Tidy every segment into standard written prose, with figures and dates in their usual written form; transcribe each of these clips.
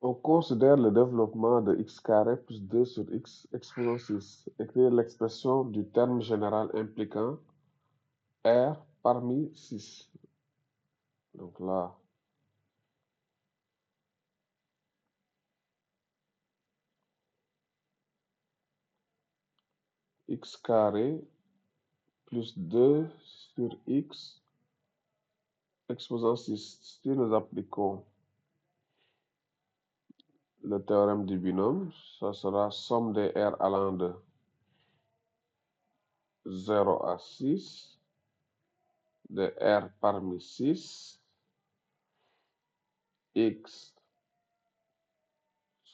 On considère le développement de x carré plus 2 sur x exposant 6. Écrire l'expression du terme général impliquant R parmi 6. Donc là, x carré plus 2 sur x exposant 6. Si nous appliquons le théorème du binôme, ça sera somme des R allant de 0 à 6, de R parmi 6, x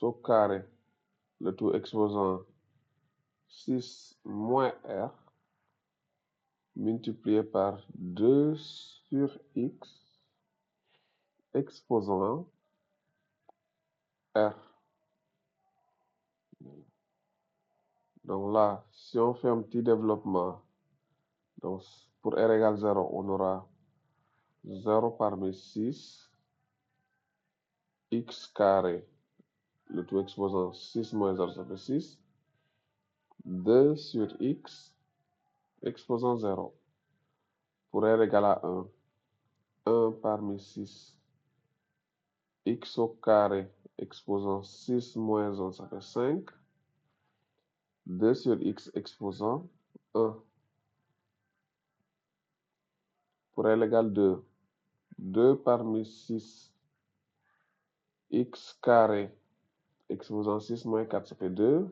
au carré, le tout exposant 6 moins R, multiplié par 2 sur x exposant R. Donc là, si on fait un petit développement, donc pour R égale 0, on aura 0 parmi 6, x carré, le tout exposant 6 moins 0, ça fait 6, 2 sur x exposant 0. Pour R égale à 1, 1 parmi 6, x au carré exposant 6 moins 1, ça fait 5, 2 sur x exposant 1. Pour L égale 2, 2 parmi 6, x carré exposant 6 moins 4, ça fait 2.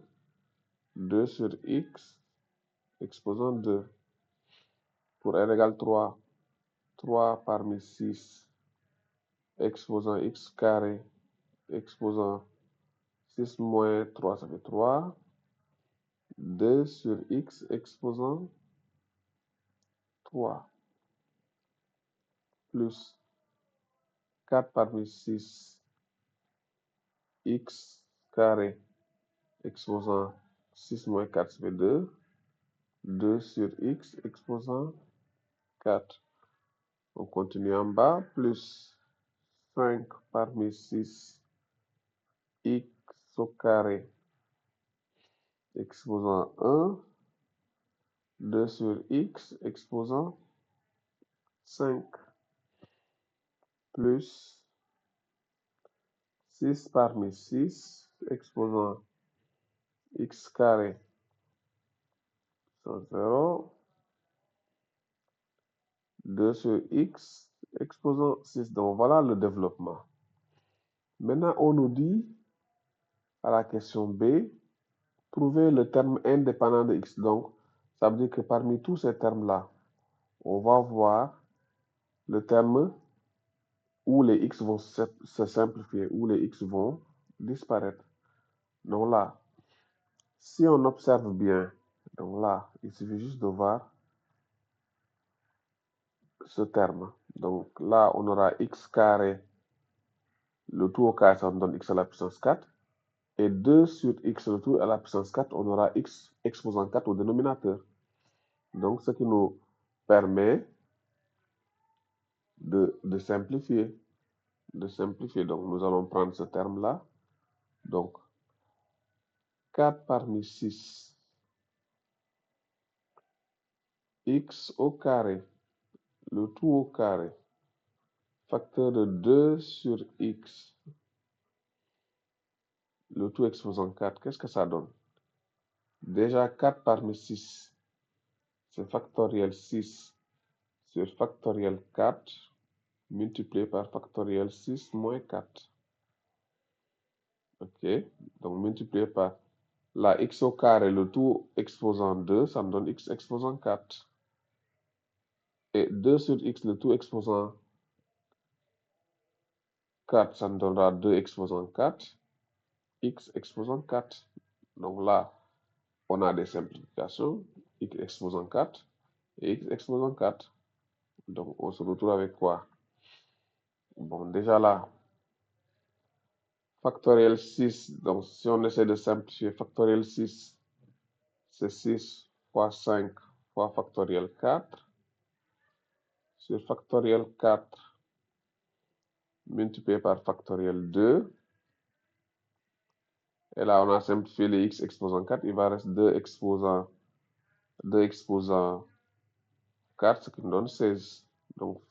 2 sur x exposant 2. Pour R égale 3, 3 parmi 6 exposant x carré exposant 6 moins 3, ça fait 3. 2 sur x exposant 3. Plus 4 parmi 6 x carré exposant 6 moins 4, ça fait 2. 2 sur x exposant 4. On continue en bas, plus 5 parmi 6 x au carré exposant 1. 2 sur x exposant 5. Plus 6 parmi 6 exposant x carré sur 0. 2 sur x exposant 6. Donc voilà le développement. Maintenant, on nous dit à la question B, trouver le terme indépendant de x. Donc, ça veut dire que parmi tous ces termes-là, on va voir le terme où les x vont se simplifier, où les x vont disparaître. Donc là, si on observe bien, donc là, il suffit juste de voir ce terme. Donc là, on aura x carré, le tout au carré, ça nous donne x à la puissance 4. Et 2 sur x, le tout à la puissance 4, on aura x exposant 4 au dénominateur. Donc, ce qui nous permet de simplifier. Donc, nous allons prendre ce terme-là. Donc, 4 parmi 6, x au carré, le tout au carré, facteur de 2 sur x, le tout exposant 4, qu'est-ce que ça donne? Déjà, 4 parmi 6, c'est factoriel 6 sur factoriel 4, multiplié par factoriel 6 moins 4. Ok, donc multiplié par la x au carré, le tout exposant 2, ça me donne x exposant 4. Et 2 sur x, le tout exposant 4, ça me donnera 2 exposant 4, x exposant 4. Donc là, on a des simplifications, x exposant 4 et x exposant 4. Donc on se retrouve avec quoi? Bon, déjà là, factoriel 6, donc si on essaie de simplifier, factoriel 6, c'est 6 fois 5 fois factoriel 4, sur factoriel 4 multiplié par factoriel 2, Et là, on a simplifié les x exposant 4. Il va rester 2 exposant 4, ce qui nous donne 16. Donc,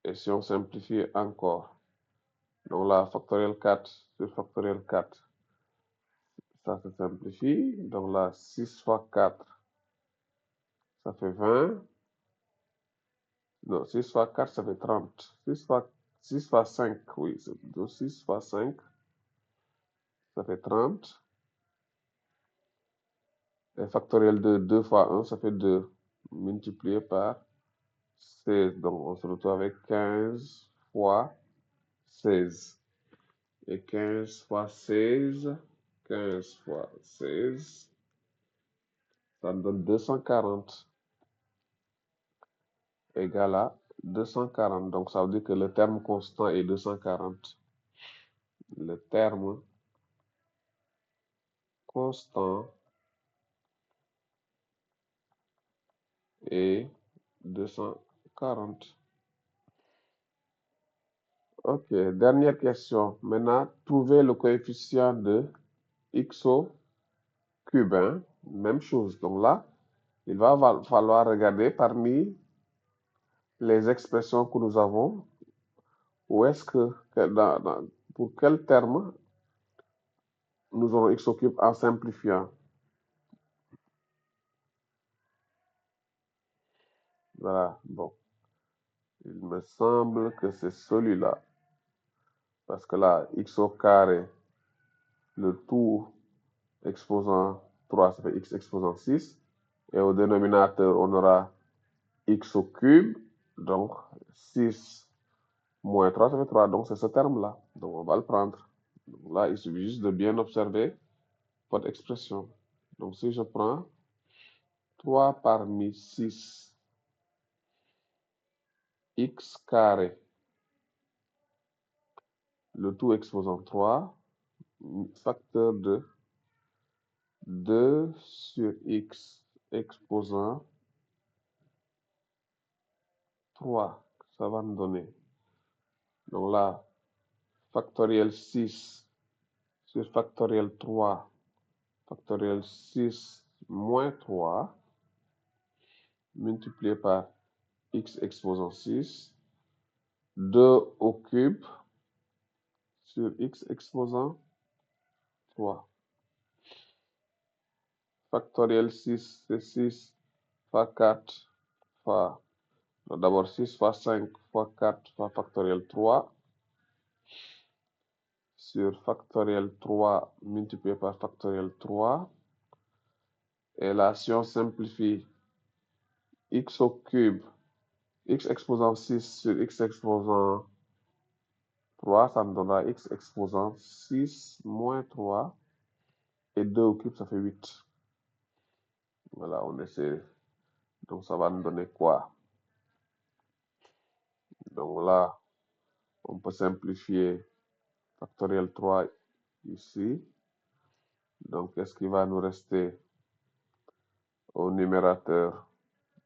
et si on simplifie encore, donc là, factoriel 4 sur factoriel 4, ça se simplifie. Donc là, 6 fois 4, ça fait 20. Non, 6 fois 4, ça fait 30. 6 fois 5, oui, donc 6 fois 5, ça fait 30. Et factoriel de 2 fois 1, ça fait 2, multiplié par 16. Donc, on se retrouve avec 15 fois 16. Et 15 fois 16, 15 fois 16, ça me donne 240 égal à 240. Donc, ça veut dire que le terme constant est 240. Le terme constant est 240. Ok, dernière question. Maintenant, trouver le coefficient de x au cube. Hein? Même chose. Donc là, il va falloir regarder parmi les expressions que nous avons, où est-ce pour quel terme nous aurons x au cube en simplifiant. Voilà, bon. Il me semble que c'est celui-là. Parce que là, x au carré, le tout exposant 3, ça fait x exposant 6. Et au dénominateur, on aura x au cube. Donc, 6 moins 3, ça fait 3. Donc, c'est ce terme-là. Donc, on va le prendre. Donc, là, il suffit juste de bien observer votre expression. Donc, si je prends 3 parmi 6 x carré, le tout exposant 3, facteur de 2 sur x exposant 3, ça va me donner. Donc là, factoriel 6 sur factoriel 3, factoriel 6 moins 3, multiplié par x exposant 6, 2 au cube sur x exposant 3. Factoriel 6, c'est 6 fois 4 fois, d'abord 6 fois 5 fois 4 fois factoriel 3, sur factoriel 3 multiplié par factoriel 3. Et là, si on simplifie x au cube, x exposant 6 sur x exposant 3, ça me donnera x exposant 6 moins 3. Et 2 au cube, ça fait 8. Voilà, on essaie. Donc, ça va nous donner quoi? Donc là, on peut simplifier factoriel 3 ici. Donc, qu'est-ce qui va nous rester au numérateur?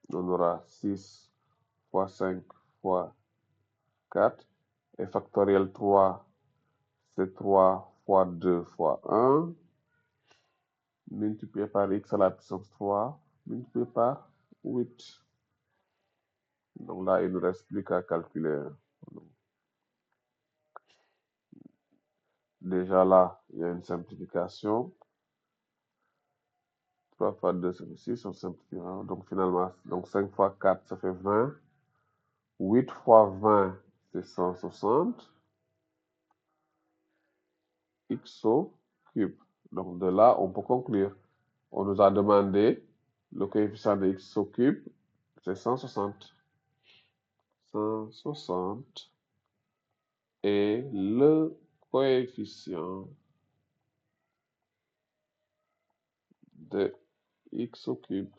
On aura 6 fois 5 fois 4. Et factoriel 3, c'est 3 fois 2 fois 1. Multiplié par x à la puissance 3, multiplié par 8. Donc là, il ne nous reste plus qu'à calculer. Déjà là, il y a une simplification. 3 fois 2, ça fait 6, on simplifie. Donc finalement, donc 5 fois 4, ça fait 20. 8 fois 20, c'est 160. X au cube. Donc de là, on peut conclure. On nous a demandé le coefficient de x au cube, c'est 160. 160 est le coefficient de x au cube.